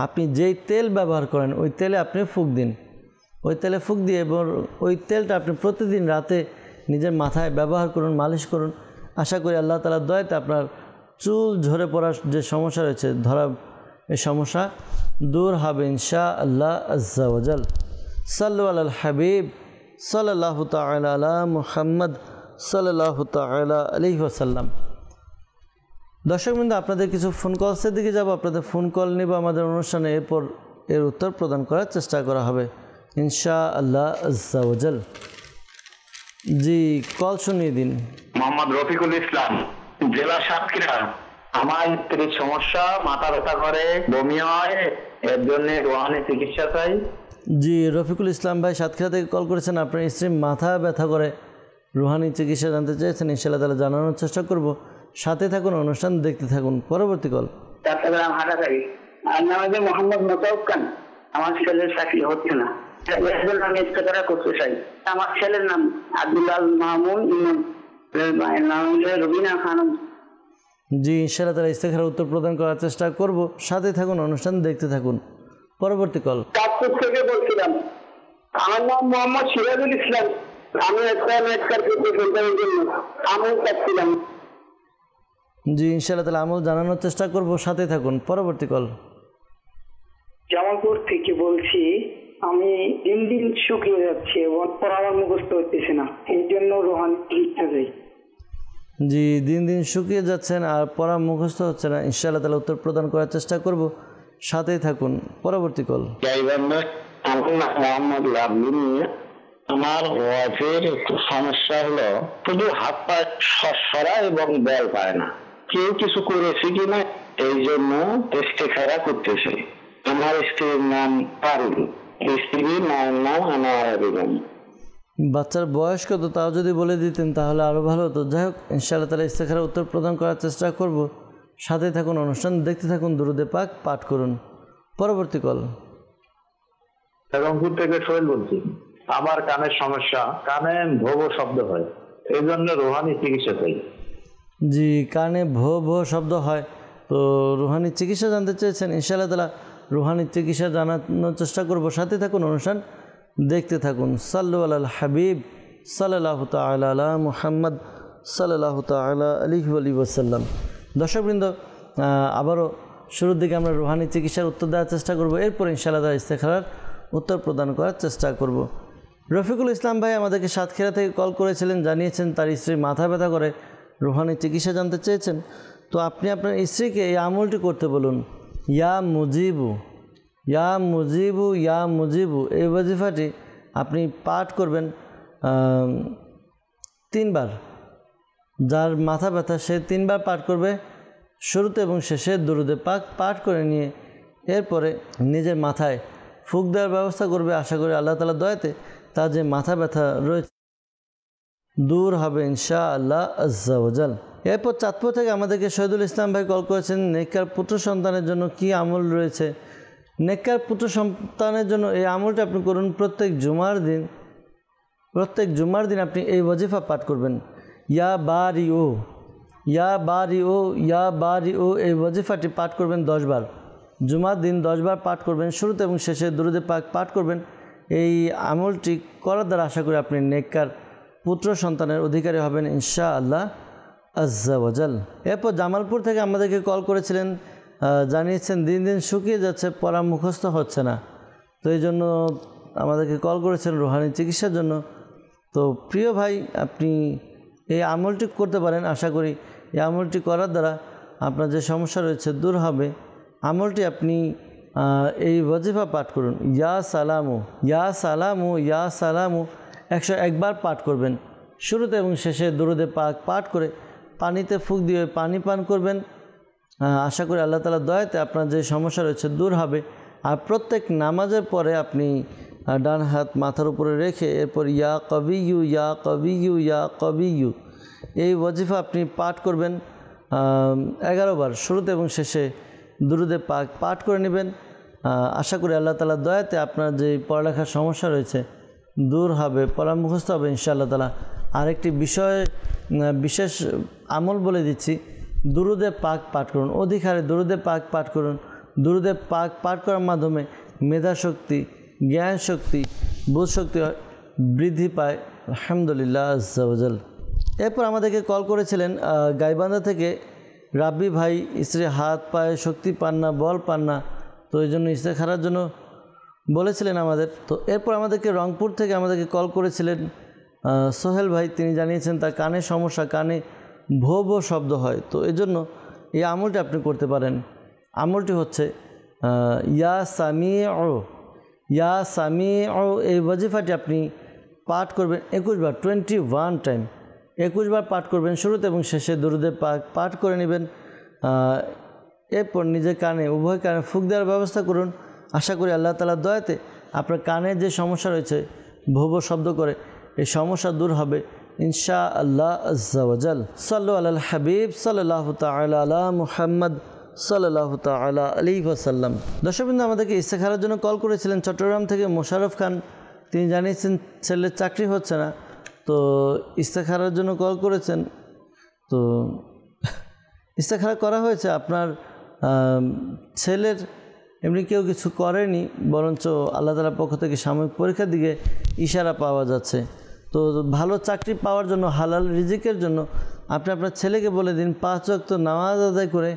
আপনি যেই তেল ব্যবহার করেন ওই তেলে আপনি ফুঁক দিন। ওই তেলে ফুঁক দিয়ে এবং ওই তেলটা আপনি প্রতিদিন রাতে নিজের মাথায় ব্যবহার করুন, মালিশ করুন। আশা করি আল্লাহ তাআলার দয়াতে আপনার চুল ঝরে পড়ার যে সমস্যা রয়েছে, ধরা, এই সমস্যা দূর হবে ইনশাআল্লাহ আজ্জা ওয়াজাল। সাল্লু আলাল হাবিব সাল্লাল্লাহু তাআলা আলা মুহাম্মদ সাল্লাল্লাহু তাআলা আলাইহি ওয়াসাল্লাম। দর্শকবৃন্দ, আপনাদের কিছু ফোন কলসের দিকে যাব, আপনাদের ফোন কল নেব আমাদের অনুষ্ঠানে, এরপর এর উত্তর প্রদান করার চেষ্টা করা হবে ইনশাআল্লাহ আজ্জা ওয়াজাল। জি, কল শুনিয়ে দিন। মোহাম্মদ রফিকুল ইসলাম, জেলা সাতক্ষীরা। আমার স্ত্রীর সমস্যা, মাথা ব্যথা করে, বমি হয়, এর জন্য রোহানি চিকিৎসা চাই। জি, রফিকুল ইসলাম ভাই সাতক্ষীরা থেকে কল করেছেন। আপনার স্ত্রীর মাথা ব্যথা করে, রুহানি চিকিৎসা জানতে চেয়েছেন। ইনশাআল্লাহ তাআলা জানানোর চেষ্টা করব। সাথে থাকুন, অনুষ্ঠান দেখতে থাকুন। পরবর্তী কল। চট্টগ্রাম হাটাগাড়ি। আর নাম হচ্ছে মোহাম্মদ মোতাউক্কান। আমার ছেলের চাকরি হচ্ছে না, আমি ইস্তেখারা করতে চাই। আমার ছেলের নাম আব্দুল্লাহ মামুন ইমাম, মায়ের নাম হচ্ছে রবিনা খানম। জি, ইনশাআল্লাহ তাআলা ইস্তেখারার উত্তর প্রদান করার চেষ্টা করব। সাথে থাকুন, অনুষ্ঠান দেখতে থাকুন। পরবর্তী কল। চাঁদপুর থেকে বলছিলাম। আমার নাম মোহাম্মদ সিরাজুল ইসলাম। আমি একটা সন্তানের জন্য আমল চাচ্ছিলাম। জি, ইনশাআল্লাহ তাআলা আমল জানানোর চেষ্টা করব। সাথে থাকুন। পরবর্তী কল। জামালপুর থেকে বলছি। আমি দিন দিন শুকিয়ে যাচ্ছি এবং পড়াবার মুখস্থ হচ্ছে না, এই জন্য রোহান চিকিৎসা চাই। জি, দিন দিন শুকিয়ে যাচ্ছেন আর পড়া মুখস্থ হচ্ছে না। ইনশাআল্লাহ তাআলা উত্তর প্রদান করার চেষ্টা করব। সাথেই থাকুন। পরবর্তী কল। আমার ওয়াইফের একটু সমস্যা হলো, শুধু হাত পা সরসরা এবং বল পায় না। কেউ কিছু করেছে কিনা এই জন্য ইস্তেখারা করতেছে। আমার স্ত্রীর নাম পারুল, স্ত্রীর মায়ের নাম আনোয়ারা বেগম। বাচ্চার বয়স কত তাও যদি বলে দিতেন তাহলে আরও ভালো হতো। যাই হোক, ইনশাআল্লাহ তাআলা ইস্তেখারা উত্তর প্রদান করার চেষ্টা করব। সাথে থাকুন, অনুষ্ঠান দেখতে থাকুন, দুরূদে পাক পাঠ করুন। পরবর্তী কল। রংপুর থেকে সোহেল বলছি। আমার কানের সমস্যা, কানে ভো ভো শব্দ হয়, এই জন্য রোহানি চিকিৎসা চাই। জি, কানে ভো ভো শব্দ হয়, তো রুহানি চিকিৎসা জানতে চেয়েছেন। ইনশাআল্লাহ তাআলা রুহানি চিকিৎসা জানানোর চেষ্টা করব। সাথে থাকুন, অনুষ্ঠান দেখতে থাকুন। সাল্লু আলাল হাবিব সাল্লাল্লাহু তাআলা আলা মুহাম্মদ সাল্লাল্লাহু তাআলা আলাইহি ওয়াসাল্লাম। দর্শকবৃন্দ, আবারও শুরুর দিকে আমরা রুহানি চিকিৎসার উত্তর দেওয়ার চেষ্টা করব। এরপর ইনশাআল্লাহ তাআলা ইস্তেখারার উত্তর প্রদান করার চেষ্টা করব। রফিকুল ইসলাম ভাই আমাদেরকে সাতক্ষীরা থেকে কল করেছিলেন, জানিয়েছেন তার স্ত্রীর মাথা ব্যথা করে, রুহানি চিকিৎসা জানতে চেয়েছেন। তো আপনি আপনার স্ত্রীকে এই আমলটি করতে বলুন। ইয়া মুজিবু, ইয়া মুজিবু, ইয়া মুজিবু, এই ওয়াজিফাটি আপনি পাঠ করবেন 3 বার। যার মাথা ব্যথা সে 3 বার পাঠ করবে, শুরুতে এবং শেষে দুরূদে পাক পাঠ করে নিয়ে এরপরে নিজের মাথায় ফুঁক দেওয়ার ব্যবস্থা করবে। আশা করি আল্লাহ তাআলার দয়াতে তার যে মাথা ব্যথা রয়েছে দূর হবে ইনশাআল্লাহ আজ্জা ওয়াজাল। এরপর চাঁদপুর থেকে আমাদেরকে শহীদুল ইসলাম ভাই কল করেছেন। নেককার পুত্র সন্তানের জন্য কি আমল রয়েছে? নেককার পুত্র সন্তানের জন্য এই আমলটা আপনি করুন। প্রত্যেক জুমার দিন আপনি এই ওয়াজিফা পাঠ করবেন। ইয়া বারি ও, ইয়া বারি ও, ইয়া বারি ও, এই ওয়াজিফাটি পাঠ করবেন 10 বার। জুমার দিন 10 বার পাঠ করবেন, শুরুতে এবং শেষে দুরূদে পাক পাঠ করবেন। এই আমলটি করার দ্বারা আশা করি আপনি নেককার পুত্র সন্তানের অধিকারী হবেন ইনশাআল্লাহ আজ্জা ওয়াজাল। এরপর জামালপুর থেকে আমাদেরকে কল করেছিলেন, জানিয়েছেন দিন দিন শুকিয়ে যাচ্ছে, পড়া মুখস্থ হচ্ছে না। তো এই জন্য আমাদেরকে কল করেছেন রুহানি চিকিৎসার জন্য। তো প্রিয় ভাই, আপনি এই আমলটি করতে পারেন। আশা করি এই আমলটি করার দ্বারা আপনার যে সমস্যা রয়েছে দূর হবে। আমলটি আপনি এই ওয়াজিফা পাঠ করুন। ইয়া সালামু, ইয়া সালামু, ইয়া সালামু 101 বার পাঠ করবেন। শুরুতে এবং শেষে দুরূদে পাক পাঠ করে পানিতে ফুঁক দিয়ে পানি পান করবেন। আশা করি আল্লাহ তাআলার দয়াতে আপনার যে সমস্যা রয়েছে দূর হবে। আর প্রত্যেক নামাজের পরে আপনি ডান হাত মাথার উপরে রেখে এরপর ইয়া কবিয়ু, ইয়া কবিয়ু, ইয়া কবিয়ু এই ওয়াজিফা আপনি পাঠ করবেন 11 বার। শুরুতে এবং শেষে দুরূদে পাক পাঠ করে নেবেন। আশা করি আল্লাহ তাআলার দয়াতে আপনার যে পড়ালেখার সমস্যা রয়েছে দূর হবে, পড়া মুখস্থ হবে ইনশাআল্লাহ তাআলা। আরেকটি বিশেষ আমল বলে দিচ্ছি, দুরূদে পাক পাঠ করুন। অধিকারে দুরূদে পাক পাঠ করুন। দুরূদে পাক পাঠ করার মাধ্যমে মেধা শক্তি, জ্ঞান শক্তি, বোধ শক্তি বৃদ্ধি পায় আলহামদুলিল্লাহ আজ্জা ওয়াজাল। এরপর আমাদেরকে কল করেছিলেন গাইবান্ধা থেকে রাব্বি ভাই, স্ত্রী হাত পায়ে শক্তি পান না, বল পান না, তো এই জন্য ইস্তেখারার জন্য বলেছিলেন আমাদের। তো এরপর আমাদেরকে রংপুর থেকে আমাদেরকে কল করেছিলেন সোহেল ভাই, তিনি জানিয়েছেন তার কানে সমস্যা, কানে ভো ভো শব্দ হয়। তো এই জন্য এই আমলটি আপনি করতে পারেন। আমলটি হচ্ছে ইয়া সামিউ, ইয়া সামিউ এই ওয়াজিফাটি আপনি পাঠ করবেন 21 বার, 21 টাইম 21 বার পাঠ করবেন। শুরুতে এবং শেষে দুরূদে পাক পাঠ করে নেবেন। এরপর নিজের কানে, উভয় কানে ফুঁক দেওয়ার ব্যবস্থা করুন। আশা করি আল্লাহ তাআলার দয়াতে আপনার কানে যে সমস্যা রয়েছে ভোব শব্দ করে এই সমস্যা দূর হবে ইনশাআল্লাহ আজ্জা ওয়া জাল। সাল্লু আলাল হাবিব সাল্লাল্লাহু তাআলা আলা মুহাম্মদ সাল্লাল্লাহু তাআলা আলাইহি ওয়াসাল্লাম। দর্শকবৃন্দ, আমাদেরকে ইস্তেখারার জন্য কল করেছিলেন চট্টগ্রাম থেকে মোশাররফ খান। তিনি জানিয়েছেন ছেলের চাকরি হচ্ছে না, তো ইস্তেখারার জন্য কল করেছেন। তো ইস্তেখারা করা হয়েছে, আপনার ছেলের এমনি কেউ কিছু করেনি, বরঞ্চ আল্লাহ তাআলার পক্ষ থেকে সাময়িক পরীক্ষার দিকে ইশারা পাওয়া যাচ্ছে। তো ভালো চাকরি পাওয়ার জন্য, হালাল রিজিকের জন্য আপনি আপনার ছেলেকে বলে দিন 5 ওয়াক্ত নামাজ আদায় করে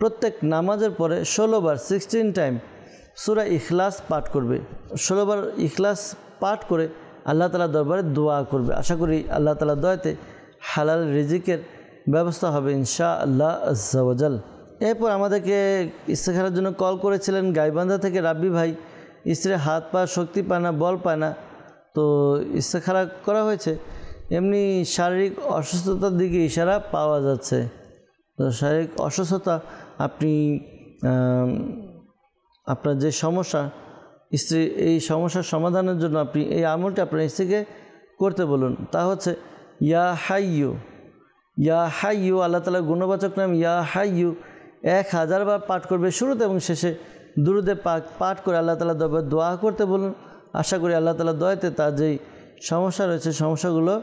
প্রত্যেক নামাজের পরে 16 বার 16 টাইম সূরা ইখলাস পাঠ করবে। 16 বার ইখলাস পাঠ করে আল্লাহ তাআলার দরবারে দোয়া করবে। আশা করি আল্লাহ তাআলার দয়াতে হালাল রিজিকের ব্যবস্থা হবে ইনশাআল্লাহ আজ্জা ওয়া জাল। এরপর আমাদেরকে ইস্তেখারার জন্য কল করেছিলেন গাইবান্ধা থেকে রাব্বি ভাই। স্ত্রীর হাত পা শক্তি পায় না, বল পায় না, তো ইস্তেখারা করা হয়েছে। এমনি শারীরিক অসুস্থতার দিকে ইশারা পাওয়া যাচ্ছে। তো শারীরিক অসুস্থতা, আপনি আপনার যে সমস্যা স্ত্রী, এই সমস্যার সমাধানের জন্য আপনি এই আমলটি আপনার স্ত্রীকে করতে বলুন। তা হচ্ছে ইয়া হাইয়ু, ইয়া হাইয়ু, আল্লাহ তাআলার গুণবাচক নাম ইয়া হাইয়ু 1000 বার পাঠ করবে শুরুতে এবং শেষে দুরুদে পাক পাঠ করে আল্লাহ তাআলার দরবারে দোয়া করতে বলুন। আশা করি আল্লাহ তাআলার দয়াতে তার যেই সমস্যা রয়েছে সমস্যাগুলো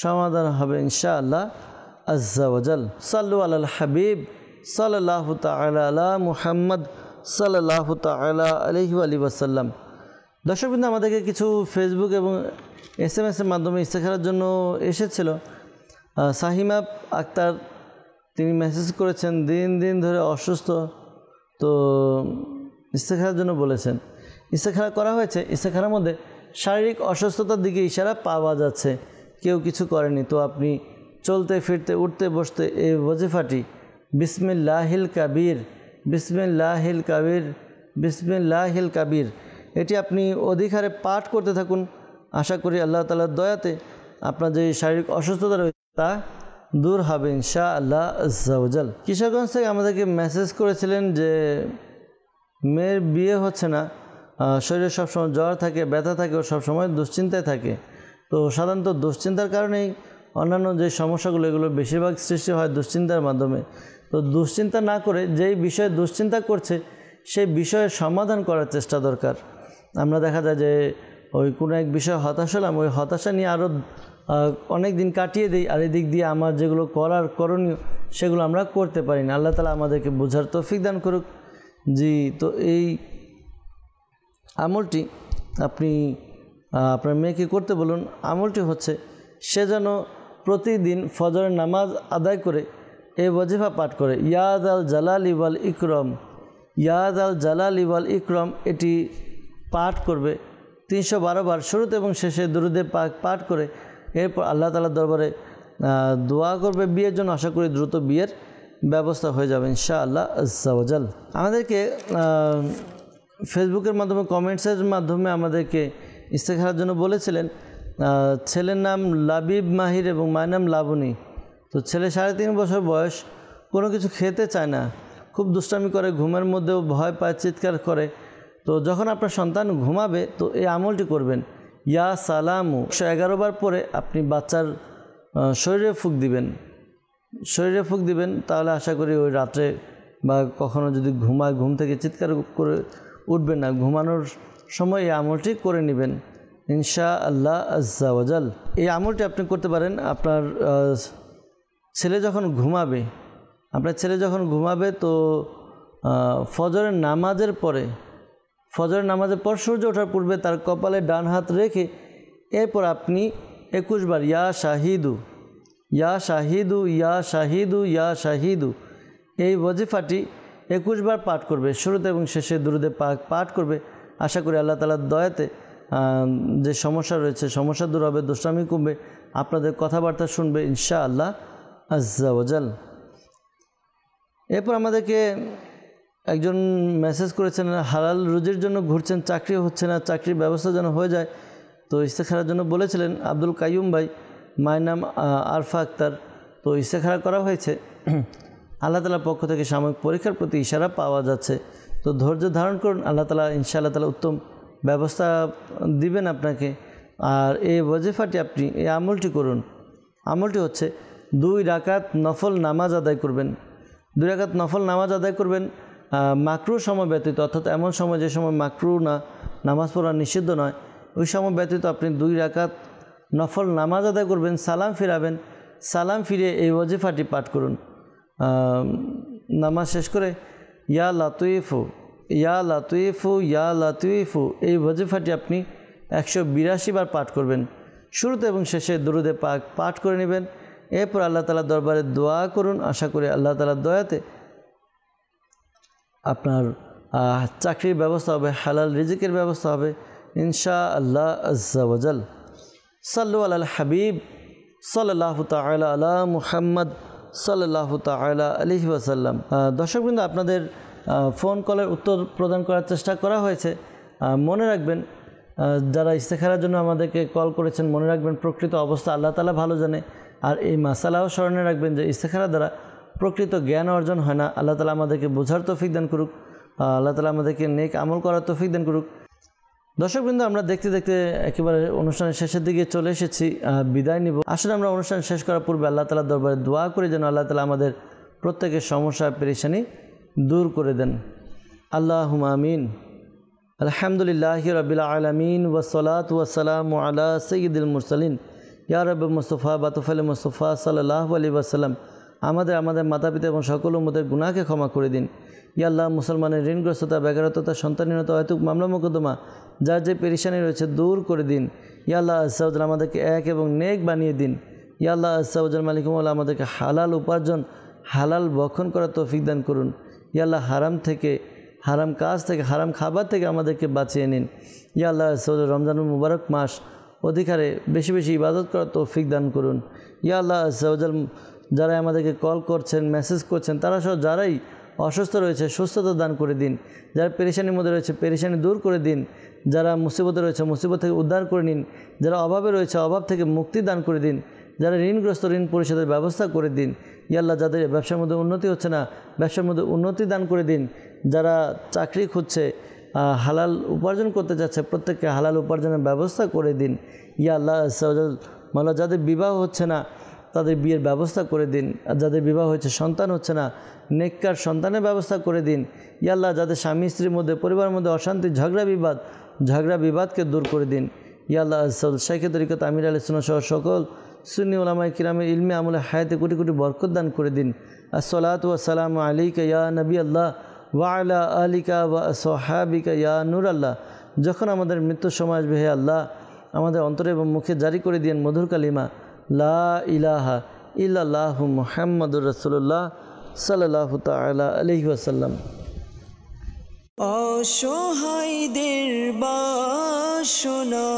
সমাধান হবে ইনশাআল্লাহ আজ্জা ওয়া জাল। সাল্লু আলাল হাবিব সাল্লাল্লাহু তাআলা আলা মুহাম্মদ সাল্লাল্লাহু তাআলা আলাইহি ওয়াসাল্লাম। দর্শকবৃন্দ, আমাদেরকে কিছু ফেসবুক এবং SMS এর মাধ্যমে ইস্তেখারার জন্য এসেছিল। সাহিমা আক্তার তিনি মেসেজ করেছেন, দিন ধরে অসুস্থ, তো ইস্তেখারার জন্য বলেছেন। ইস্তেখারা করা হয়েছে। ইস্তেখারার মধ্যে শারীরিক অসুস্থতার দিকে ইশারা পাওয়া যাচ্ছে, কেউ কিছু করেনি। তো আপনি চলতে ফিরতে উঠতে বসতে এই ওয়াজিফাটি বিসমিল্লাহিল কাবীর, বিসমিল্লাহিল কাবীর, বিসমিল্লাহিল কাবীর, এটি আপনি অধিকারে পাঠ করতে থাকুন। আশা করি আল্লাহ তাআলার দয়াতে আপনার যে শারীরিক অসুস্থতা রয়েছে তা দূর হবে ইনশাআল্লাহ আজ্জা ওয়া জাল। কিশোরগঞ্জ থেকে আমাদেরকে মেসেজ করেছিলেন যে মেয়ের বিয়ে হচ্ছে না, শরীরে সবসময় জ্বর থাকে, ব্যথা থাকে, ও সবসময় দুশ্চিন্তায় থাকে। তো সাধারণত দুশ্চিন্তার কারণেই অন্যান্য যে সমস্যাগুলো এগুলো বেশিরভাগ সৃষ্টি হয় দুশ্চিন্তার মাধ্যমে। তো দুশ্চিন্তা না করে যেই বিষয়ে দুশ্চিন্তা করছে সেই বিষয়ের সমাধান করার চেষ্টা দরকার। আমরা দেখা যায় যে ওই কোনো এক বিষয়ে হতাশ হলাম, ওই হতাশা নিয়ে আরও অনেক দিন কাটিয়ে দিই, আর এদিক দিয়ে আমার যেগুলো করার করণীয় সেগুলো আমরা করতে পারি না। আল্লাহ তাআলা আমাদেরকে বোঝার তৌফিক দান করুক। জি, তো এই আমলটি আপনি আপনার মেয়েকে করতে বলুন। আমলটি হচ্ছে সে যেন প্রতিদিন ফজরের নামাজ আদায় করে এই ওয়াজিফা পাঠ করে, ইয়াদ আল জালালি ওয়াল ইকরম, ইয়াদ আল জালালি ওয়াল ইকরম, এটি পাঠ করবে 312 বার শুরুতে এবং শেষে দুরুদে পাক পাঠ করে এরপর আল্লাহ তাআলার দরবারে দোয়া করবে বিয়ের জন্য। আশা করি দ্রুত বিয়ের ব্যবস্থা হয়ে যাবে ইনশাআল্লাহ আজ্জা ওয়া জাল। আমাদেরকে ফেসবুকের মাধ্যমে কমেন্টসের মাধ্যমে আমাদেরকে ইস্তেখারার জন্য বলেছিলেন। ছেলের নাম লাবিব মাহির এবং মায়ের নাম লাবণী। তো ছেলে 3.5 বছর বয়স, কোনো কিছু খেতে চায় না, খুব দুষ্টামি করে, ঘুমের মধ্যেও ভয় পায়, চিৎকার করে। তো যখন আপনার সন্তান ঘুমাবে তো এই আমলটি করবেন, ইয়া সালামু 111 বার পরে আপনি বাচ্চার শরীরে ফুঁক দিবেন, শরীরে ফুঁক দিবেন। তাহলে আশা করি ওই রাত্রে বা কখনো যদি ঘুমায় ঘুম থেকে চিৎকার করে উঠবেন না, ঘুমানোর সময় এই আমলটি করে নেবেন ইনশাআল্লাহ আজ্জা ওয়া জাল। এই আমলটি আপনি করতে পারেন আপনার ছেলে যখন ঘুমাবে। আপনার ছেলে যখন ঘুমাবে তো ফজরের নামাজের পরে, ফজরের নামাজের পর সূর্য ওঠার পূর্বে তার কপালে ডান হাত রেখে এরপর আপনি 21 বার ইয়া শাহিদু, ইয়া শাহিদু, ইয়া শাহিদু, ইয়া শাহিদু, এই ওয়াজিফাটি 21 বার পাঠ করবে শুরুতে এবং শেষে দুরুদে পাক পাঠ করবে। আশা করি আল্লাহ তাআলার দয়াতে যে সমস্যা রয়েছে সমস্যা দূর হবে, দুষ্টামি কমবে, আপনাদের কথাবার্তা শুনবে ইনশাআল্লাহ আজ্জা ওয়া জাল। এরপর আমাদেরকে একজন মেসেজ করেছেন, হালাল রুজির জন্য ঘুরছেন, চাকরি হচ্ছে না, চাকরির ব্যবস্থা যেন হয়ে যায়। তো ইস্তেখারার জন্য বলেছিলেন আব্দুল কাইয়ুম ভাই, মায়ের নাম আরফা আক্তার। তো ইস্তেখারা করা হয়েছে। আল্লাহ তাআলার পক্ষ থেকে সাময়িক পরীক্ষার প্রতি ইশারা পাওয়া যাচ্ছে। তো তো ধৈর্য ধারণ করুন, আল্লাহ তাআলা ইনশাআল্লাহ তাআলা উত্তম ব্যবস্থা দিবেন আপনাকে। আর এই ওয়াজিফাটি আপনি এই আমলটি করুন। আমলটি হচ্ছে 2 রাকাত নফল নামাজ আদায় করবেন। 2 রাকাত নফল নামাজ আদায় করবেন মাকরু সময় ব্যতীত, অর্থাৎ এমন সময় যে সময় মাকরু না, নামাজ পড়া নিষিদ্ধ নয়, ওই সময় ব্যতীত আপনি 2 রাকাত নফল নামাজ আদায় করবেন, সালাম ফিরাবেন। সালাম ফিরে এই ওয়াজিফাটি পাঠ করুন। নামাজ শেষ করে ইয়া লাতিফু ইয়া লাতিফু ইয়া লাতিফু এই ওয়াজিফাটি আপনি 182 বার পাঠ করবেন। শুরুতে এবং শেষে দরুদে পাক পাঠ করে নেবেন। এরপর আল্লাহ তাআলার দরবারে দোয়া করুন। আশা করি আল্লাহ তাআলার দয়াতে আপনার চাকরির ব্যবস্থা হবে, হালাল রিজিকের ব্যবস্থা হবে ইনশাআল্লাহ আজ্জা ওয়া জাল। সাল্লু আলাল হাবিব সাল্লাল্লাহু তাআলা আলা মুহাম্মদ সাল্লাল্লাহু তাআলা আলাইহি ওয়াসাল্লাম। দর্শকবৃন্দ, আপনাদের ফোন কলের উত্তর প্রদান করার চেষ্টা করা হয়েছে। মনে রাখবেন, যারা ইস্তেখারার জন্য আমাদেরকে কল করেছেন, মনে রাখবেন প্রকৃত অবস্থা আল্লাহ তাআলা ভালো জানে। আর এই মাসালাও স্মরণে রাখবেন যে ইস্তেখারা দ্বারা প্রকৃত জ্ঞান অর্জন হয় না। আল্লাহ তাআলা আমাদেরকে বোঝার তৌফিক দান করুক, আল্লাহ তাআলা আমাদেরকে নেক আমল করার তৌফিক দান করুক। দর্শকবৃন্দ, আমরা দেখতে দেখতে একেবারে অনুষ্ঠানের শেষের দিকে চলে এসেছি, বিদায় নিব। আসলে আমরা অনুষ্ঠান শেষ করার পূর্বে আল্লাহ তাআলার দরবারে দোয়া করি যেন আল্লাহ তাআলা আমাদের প্রত্যেকের সমস্যা পেরেশানি দূর করে দেন। আল্লাহুম্মা আমিন। আলহামদুলিল্লাহি রাব্বিল আলামিন ওয়াসসালাতু ওয়াসসালামু আলা সাইয়্যিদিল মুরসালিন ইয়া রাব্বি মুস্তাফা বাতুফাল মুস্তাফা সাল্লাল্লাহু আলাইহি ওয়াসাল্লাম। আমাদের মাতা পিতা এবং সকল উম্মতের গুনাহকে ক্ষমা করে দিন। ইয়া আল্লাহ, মুসলমানের ঋণগ্রস্ততা, বেকারত্বতা, সন্তানহীনতা, অহেতুক মামলা মোকদ্দমা, যার যে পেরেশানি রয়েছে দূর করে দিন। ইয়া আল্লাহ আজ্জা ওয়া জাল, আমাদেরকে এক এবং নেক বানিয়ে দিন। ইয়া আল্লাহ আজ্জা ওয়া জাল মালিক মওলা, আমাদেরকে হালাল উপার্জন, হালাল ভক্ষণ করার তৌফিক দান করুন। ইয়া আল্লাহ, হারাম থেকে, হারাম কাজ থেকে, হারাম খাবার থেকে আমাদেরকে বাঁচিয়ে নিন। ইয়া আল্লাহ আজ্জা ওয়া জাল, রমজানুল মুবারক মাস অধিকারে বেশি বেশি ইবাদত করার তৌফিক দান করুন। ইয়া আল্লাহ আজ্জা ওয়া জাল, যারা আমাদেরকে কল করছেন, মেসেজ করছেন, তারা সহ যারাই অসুস্থ রয়েছে সুস্থতা দান করে দিন। যারা পেরেশানির মধ্যে রয়েছে পেরেশানি দূর করে দিন। যারা মুসিবতে রয়েছে মুসিবত থেকে উদ্ধার করে নিন। যারা অভাবে রয়েছে অভাব থেকে মুক্তি দান করে দিন। যারা ঋণগ্রস্ত ঋণ পরিশোধের ব্যবস্থা করে দিন। ইয়া আল্লাহ, যাদের ব্যবসার মধ্যে উন্নতি হচ্ছে না ব্যবসার মধ্যে উন্নতি দান করে দিন। যারা চাকরি খুঁজছে, হালাল উপার্জন করতে যাচ্ছে, প্রত্যেককে হালাল উপার্জনের ব্যবস্থা করে দিন। ইয়া আল্লাহ মাওলা, যাদের বিবাহ হচ্ছে না তাদের বিয়ের ব্যবস্থা করে দিন। আর যাদের বিবাহ হয়েছে সন্তান হচ্ছে না, নেককার সন্তানের ব্যবস্থা করে দিন। ইয়া আল্লাহ, যাদের স্বামী স্ত্রীর মধ্যে পরিবারের মধ্যে অশান্তি ঝগড়া বিবাদকে দূর করে দিন। ইয়া আল্লাহ, শাইখে তরিকত আমির আলী সুন্নাহ সহ সকল সুন্নি উলামায়ে কিরামের ইলমে আমলে হায়াতে কোটি কোটি বরকত দান করে দিন। আসসালাতু ওয়াসসালামু আলাইকা ইয়া নবী আল্লাহ ওয়া আলা আলিকা ওয়া আসহাবিকা ইয়া নূর আল্লাহ। যখন আমাদের মৃত্যুর সময় আসবে, হে আল্লাহ, আমাদের অন্তরে এবং মুখে জারি করে দিন মধুর কালিমা লা ইলাহা ইল্লাল্লাহু মুহাম্মাদুর রাসূলুল্লাহ সাল্লাল্লাহু তাআলা আলাইহি ওয়াসাল্লাম। অসহায়দের বাসনা